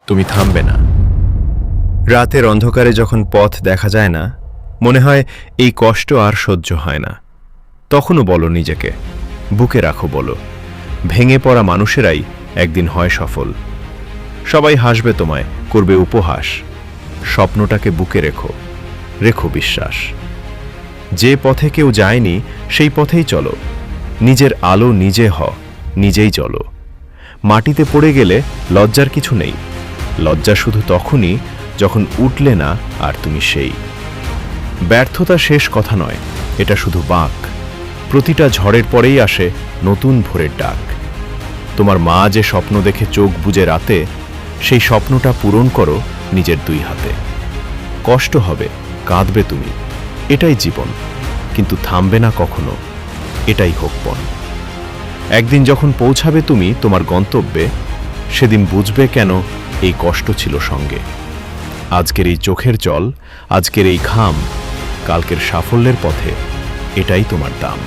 তুমি থামবে না। রাতের অন্ধকারে যখন পথ দেখা যায় না, মনে হয় এই কষ্ট আর সহ্য হয় না, তখনও বলো নিজেকে, বুকে রাখো বলো, ভেঙে পড়া মানুষেরাই একদিন হয় সফল। সবাই হাসবে তোমায়, করবে উপহাস। স্বপ্নটাকে বুকে রেখো, রেখো বিশ্বাস। যে পথে কেউ যায়নি সেই পথেই চলো, নিজের আলো নিজে নিজেই চলো। মাটিতে পড়ে গেলে লজ্জার কিছু নেই, লজ্জা শুধু তখনই যখন উঠলে না আর তুমি সেই। ব্যর্থতা শেষ কথা নয়, এটা শুধু বাঁক। প্রতিটা ঝড়ের পরেই আসে নতুন ভোরের ডাক। তোমার মা যে স্বপ্ন দেখে চোখ বুজে রাতে, সেই স্বপ্নটা পূরণ করো নিজের দুই হাতে। কষ্ট হবে, কাঁদবে তুমি, এটাই জীবন, কিন্তু থামবে না কখনো, এটাই হোকপণ। একদিন যখন পৌঁছাবে তুমি তোমার গন্তব্যে, সেদিন বুঝবে কেন এই কষ্ট ছিল সঙ্গে। আজকের এই চোখের জল, আজকের এই ঘাম, কালকের সাফল্যের পথে এটাই তোমার দাম।